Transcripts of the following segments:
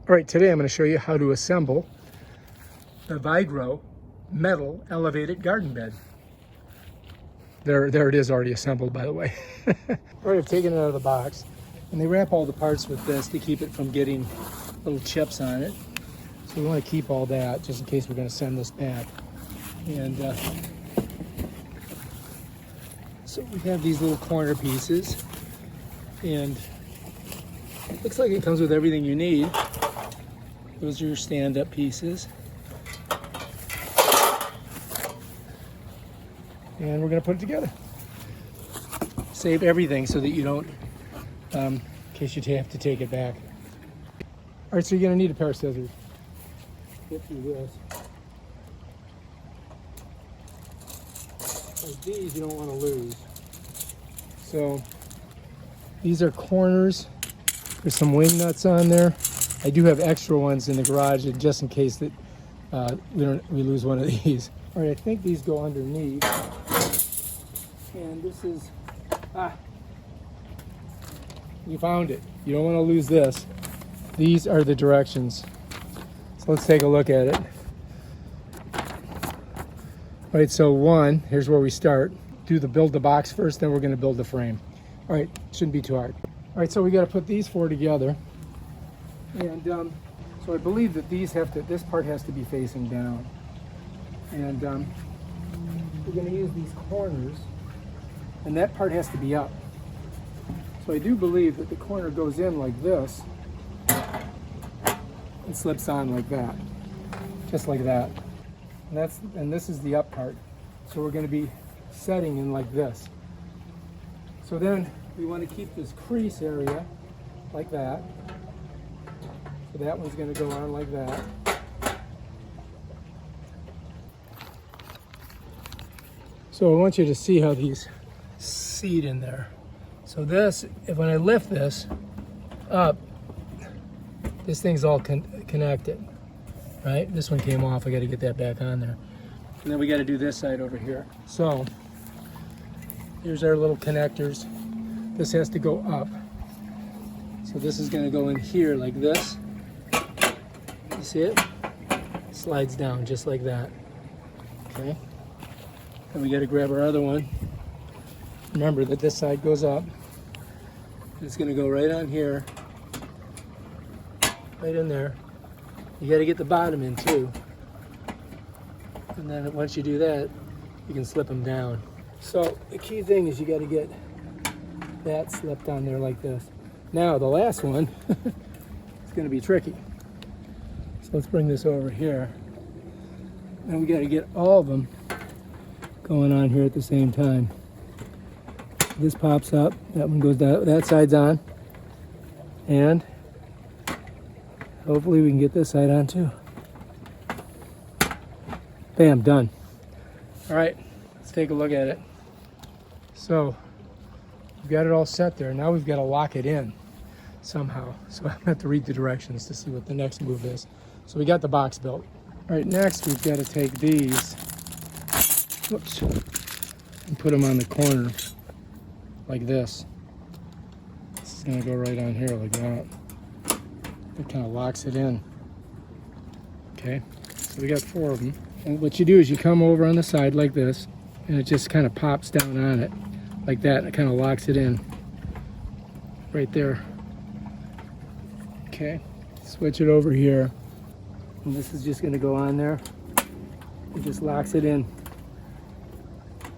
All right, today I'm going to show you how to assemble the Vigoro Metal Elevated Garden Bed. There it is, already assembled, by the way. All right, I've taken it out of the box, and they wrap all the parts with this to keep it from getting little chips on it. So we want to keep all that just in case we're going to send this back. And so we have these little corner pieces, and it looks like it comes with everything you need. Those are your stand-up pieces. And we're going to put it together. Save everything so that you don't, in case you have to take it back. All right, so you're going to need a pair of scissors. Get through this. Like these, you don't want to lose. So these are corners. There's some wing nuts on there. I do have extra ones in the garage, just in case that we lose one of these. All right, I think these go underneath. And this is, you found it. You don't want to lose this. These are the directions. So let's take a look at it. All right, so here's where we start. Build the box first, then we're going to build the frame. All right, shouldn't be too hard. All right, so we got to put these four together. And so I believe that this part has to be facing down. And we're going to use these corners, and that part has to be up. So I do believe that the corner goes in like this and slips on like that, just like that. And this is the up part. So we're going to be setting in like this. So then we want to keep this crease area like that. So that one's going to go on like that. So I want you to see how these seat in there. So when I lift this up, this thing's all connected, right? This one came off, I got to get that back on there. And then we got to do this side over here. So here's our little connectors. This has to go up. So this is going to go in here like this. You see it? Slides down just like that. Okay. And we got to grab our other one. Remember that this side goes up. It's going to go right on here. Right in there. You got to get the bottom in too. And then once you do that, you can slip them down. So the key thing is you got to get that slipped on there like this. Now the last one is going to be tricky. So let's bring this over here. And we got to get all of them going on here at the same time. This pops up, that one goes down, that side's on. And hopefully we can get this side on too. Bam, done. All right, let's take a look at it. So we've got it all set there. Now we've got to lock it in somehow. So I'm gonna have to read the directions to see what the next move is. So we got the box built. All right, next we've got to take these, whoops, and put them on the corner like this. This is gonna go right on here like that. It kind of locks it in. Okay, so we got four of them. And what you do is you come over on the side like this, and it just kind of pops down on it like that, and it kind of locks it in right there. Okay, switch it over here, and this is just going to go on there. It just locks it in.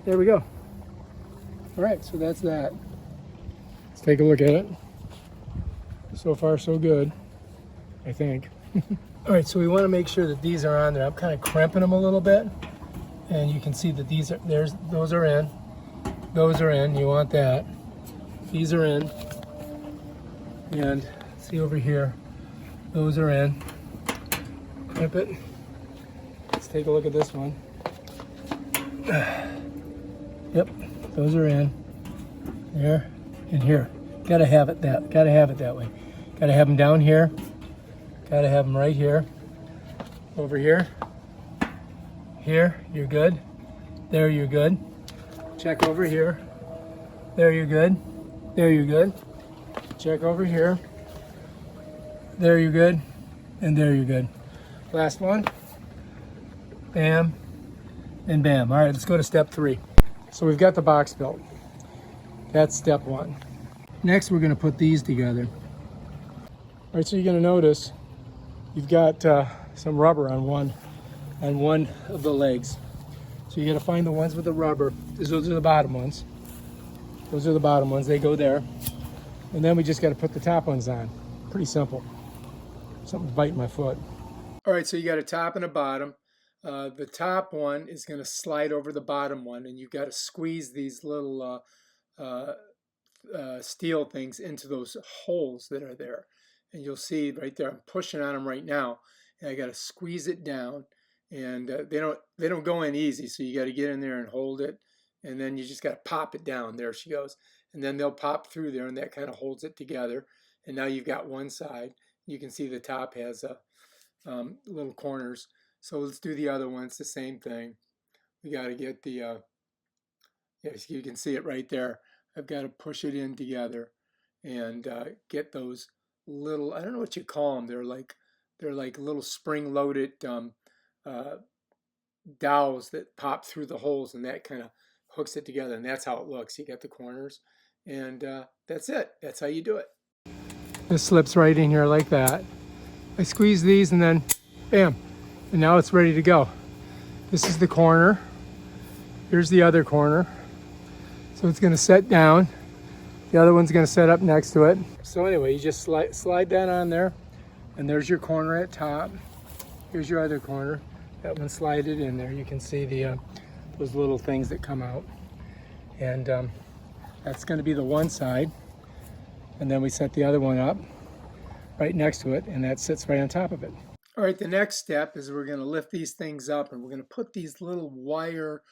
There we go. All right, so that's that. Let's take a look at it. So far so good, I think. All right, so we want to make sure that these are on there. I'm kind of crimping them a little bit, and you can see that those are in. Those are in. You want that. These are in. And see over here, those are in. Crimp it. Let's take a look at this one. Yep, those are in. There and here. Gotta have it that way. Gotta have them down here. Gotta have them right here. Over here. Here, you're good. There, you're good. Check over here. There, you're good. There, you're good. Check over here. There, you're good. And there you're good. Last one. Bam. And bam. All right, let's go to step 3. So we've got the box built. That's step 1. Next, we're going to put these together. All right, so you're going to notice you've got some rubber on one of the legs. So you got to find the ones with the rubber. Those are the bottom ones. Those are the bottom ones. They go there. And then we just got to put the top ones on. Pretty simple. Something's biting my foot. All right, so you got a top and a bottom. The top one is going to slide over the bottom one, and you've got to squeeze these little steel things into those holes that are there. And you'll see right there, I'm pushing on them right now, and I got to squeeze it down. And they don't go in easy, so you got to get in there and hold it, and then you just got to pop it down. There she goes, and then they'll pop through there, and that kind of holds it together. And now you've got one side. You can see the top has little corners. So let's do the other one. It's the same thing. We got to get the yes, you can see it right there. I've got to push it in together and get those little, I don't know what you call them. They're like little spring-loaded dowels that pop through the holes, and that kind of hooks it together, and that's how it looks. You got the corners, and that's it. That's how you do it. This slips right in here like that. I squeeze these, and then bam, and now it's ready to go. This is the corner. Here's the other corner. So it's going to set down. The other one's going to set up next to it. So anyway, you just slide that on there, and there's your corner at top. Here's your other corner. That one slided in there. You can see the those little things that come out. And that's going to be the one side. And then we set the other one up right next to it, and that sits right on top of it. All right, the next step is we're going to lift these things up, and we're going to put these little wire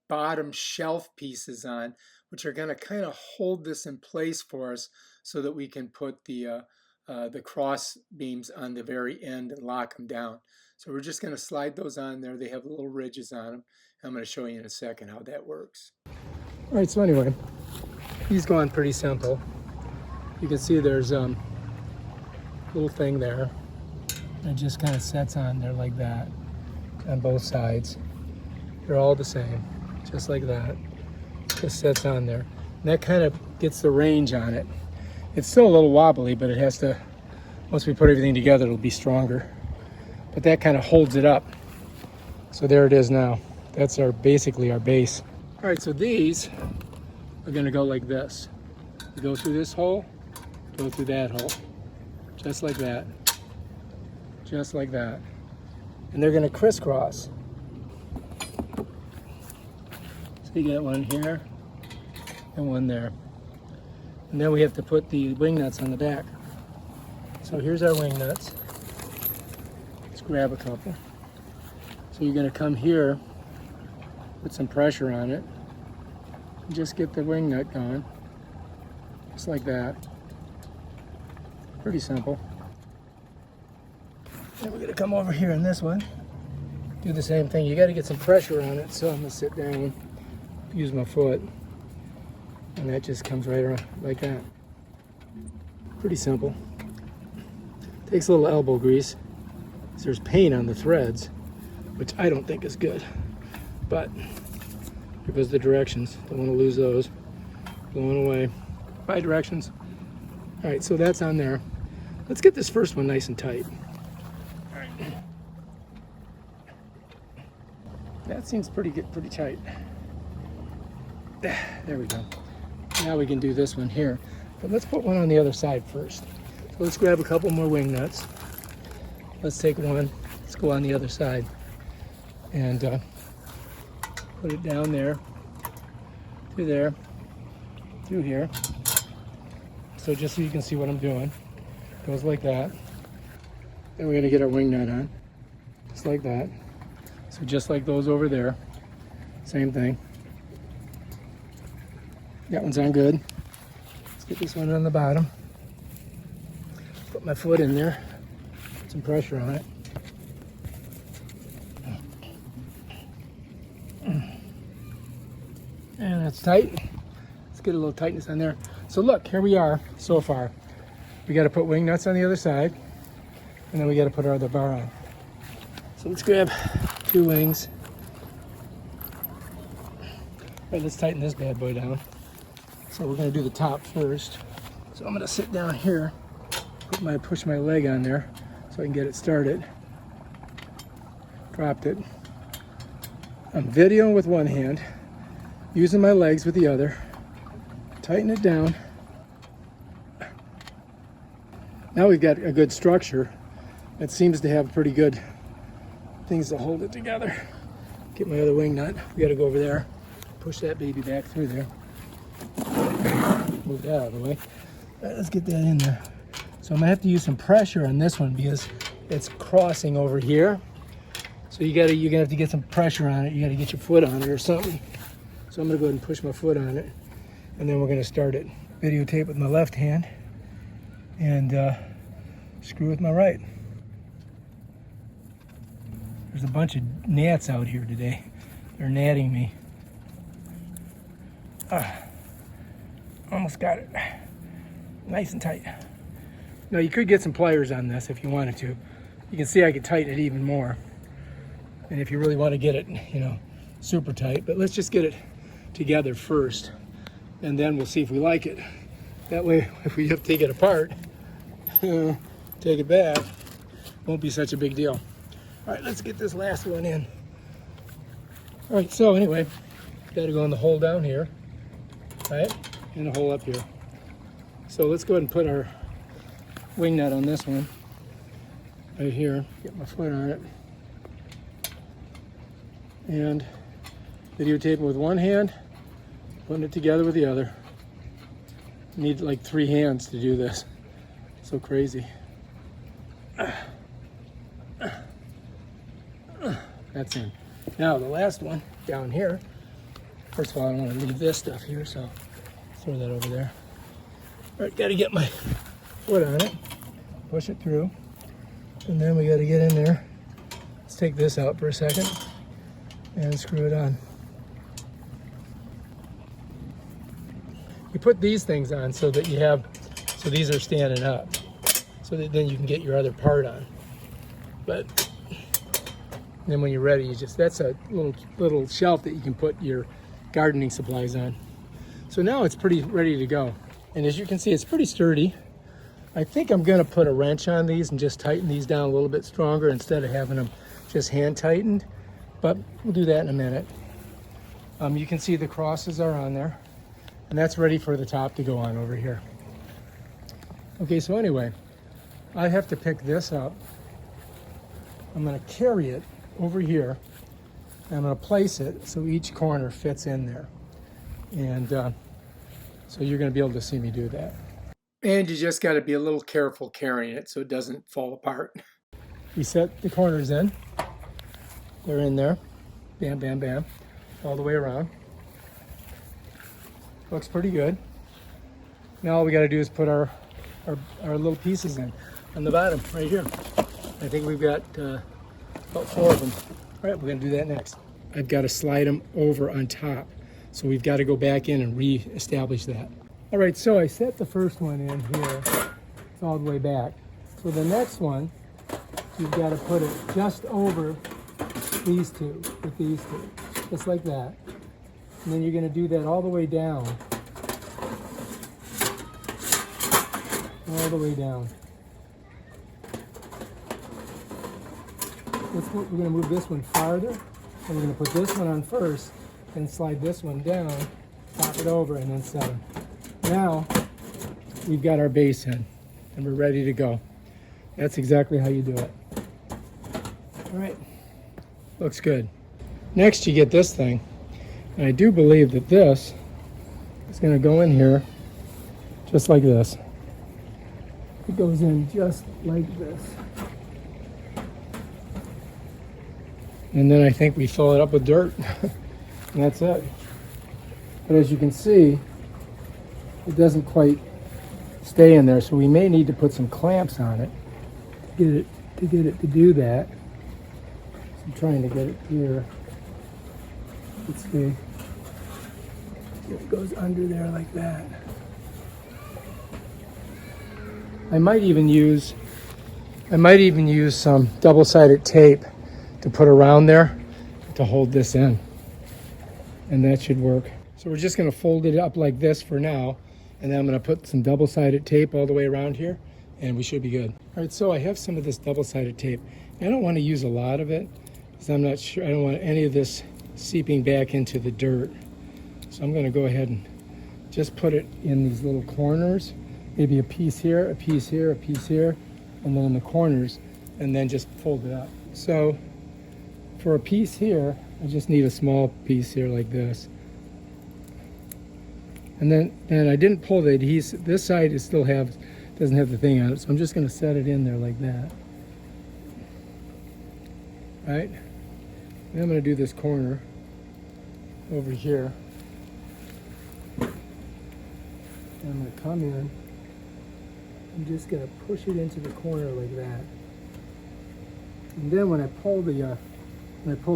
bottom shelf pieces on, which are going to kind of hold this in place for us so that we can put the cross beams on the very end and lock them down. So we're just going to slide those on there. They have little ridges on them. I'm going to show you in a second how that works. All right, so anyway, he's going pretty simple. You can see there's a little thing there. It just kind of sets on there like that on both sides. They're all the same, just like that. Just sets on there. And that kind of gets the range on it. It's still a little wobbly, but it has to, once we put everything together, it'll be stronger. But that kind of holds it up. So there it is now. That's basically our base. All right, so these are gonna go like this. You go through this hole, go through that hole, just like that, just like that. And they're gonna crisscross. So you get one here and one there. And then we have to put the wing nuts on the back. So here's our wing nuts. Let's grab a couple. So you're gonna come here, put some pressure on it, and just get the wing nut going, just like that. Pretty simple. Then we're gonna come over here in this one, do the same thing. You gotta get some pressure on it, so I'm gonna sit down, use my foot, and that just comes right around like that. Pretty simple. Takes a little elbow grease. There's paint on the threads, which I don't think is good, but here goes the directions. Don't want to lose those. Blowing away. Bye directions. All right, so that's on there. Let's get this first one nice and tight. All right. That seems pretty good, pretty tight. There we go. Now we can do this one here. But let's put one on the other side first. So let's grab a couple more wing nuts. Let's take one. Let's go on the other side. And put it down there, through here. So just so you can see what I'm doing. Goes like that. Then we're gonna get our wing nut on. Just like that. So just like those over there. Same thing. That one's on good. Let's get this one on the bottom. Put my foot in there. Put some pressure on it. And that's tight. Let's get a little tightness on there. So look, here we are so far. We got to put wing nuts on the other side. and then we got to put our other bar on. So let's grab 2 wings. All right, let's tighten this bad boy down. So we're going to do the top first. So I'm going to sit down here, push my leg on there so I can get it started. Dropped it. I'm videoing with one hand, using my legs with the other. Tighten it down. Now we've got a good structure. It seems to have pretty good things to hold it together. Get my other wing nut. We got to go over there. Push that baby back through there. Move that out of the way. All right, let's get that in there. So I'm gonna have to use some pressure on this one because it's crossing over here. So you're gonna have to get some pressure on it. You gotta get your foot on it or something. So I'm gonna go ahead and push my foot on it, and then we're gonna start it. Videotape with my left hand and screw with my right. There's a bunch of gnats out here today. They're gnatting me. Almost got it. Nice and tight. Now you could get some pliers on this if you wanted to. You can see I could tighten it even more. And if you really want to get it, you know, super tight. But let's just get it together first. And then we'll see if we like it. That way, if we have to take it apart, take it back, won't be such a big deal. All right, let's get this last one in. All right, so anyway, got to go in the hole down here, right? And the hole up here. So let's go ahead and put our wing nut on this one, right here. Get my foot on it. And videotaping with one hand, putting it together with the other. You need like 3 hands to do this. So crazy. That's in. Now the last one down here. First of all, I don't want to leave this stuff here, so throw that over there. All right, got to get my foot on it, push it through, and then we got to get in there. Let's take this out for a second and screw it on. You put these things on so that you have, so these are standing up, so that then you can get your other part on. But then when you're ready, you just, that's a little shelf that you can put your gardening supplies on. So now it's pretty ready to go. And as you can see, it's pretty sturdy. I think I'm gonna put a wrench on these and just tighten these down a little bit stronger instead of having them just hand tightened, but we'll do that in a minute. You can see the crosses are on there, and that's ready for the top to go on over here. Okay, so anyway, I have to pick this up. I'm gonna carry it over here, and I'm gonna place it so each corner fits in there. And so you're gonna be able to see me do that. And you just gotta be a little careful carrying it so it doesn't fall apart. We set the corners in. They're in there. Bam, bam, bam. All the way around. Looks pretty good. Now all we gotta do is put our little pieces in on the bottom, right here. I think we've got about 4 of them. All right, we're gonna do that next. I've gotta slide them over on top. So we've got to go back in and re-establish that. All right, so I set the first one in here. It's all the way back. For the next one, you've got to put it just over these two, with these two, just like that. And then you're going to do that all the way down. All the way down. We're going to move this one farther, and we're going to put this one on first, and slide this one down, pop it over, and then set them. Now, we've got our base in, and we're ready to go. That's exactly how you do it. All right, looks good. Next, you get this thing, and I do believe that this is going to go in here just like this. It goes in just like this. And then I think we fill it up with dirt. And that's it. But as you can see, it doesn't quite stay in there, so we may need to put some clamps on it to get it to do that. So I'm trying to get it here. Let's see. It goes under there like that. I might even use I might even use some double-sided tape to put around there to hold this in, and that should work. So we're just going to fold it up like this for now, and then I'm going to put some double-sided tape all the way around here, and we should be good. All right, so I have some of this double-sided tape. I don't want to use a lot of it because I'm not sure, I don't want any of this seeping back into the dirt. So I'm going to go ahead and just put it in these little corners, maybe a piece here, a piece here, a piece here, and then in the corners, and then just fold it up. So for a piece here, I just need a small piece here like this. And I didn't pull the adhesive. This side is still doesn't have the thing on it, so I'm just going to set it in there like that. Right? Then I'm going to do this corner over here. And I'm going to come in. I'm just going to push it into the corner like that. And then when I pull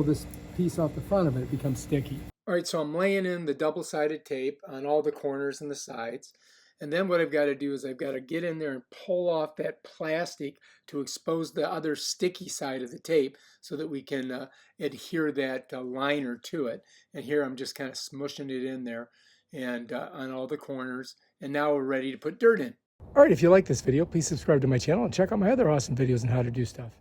this piece off the front of it, it becomes sticky. All right, so I'm laying in the double-sided tape on all the corners and the sides. And then what I've got to do is I've got to get in there and pull off that plastic to expose the other sticky side of the tape so that we can adhere that liner to it. And here I'm just kind of smushing it in there and on all the corners. And now we're ready to put dirt in. All right, if you like this video, please subscribe to my channel and check out my other awesome videos on how to do stuff.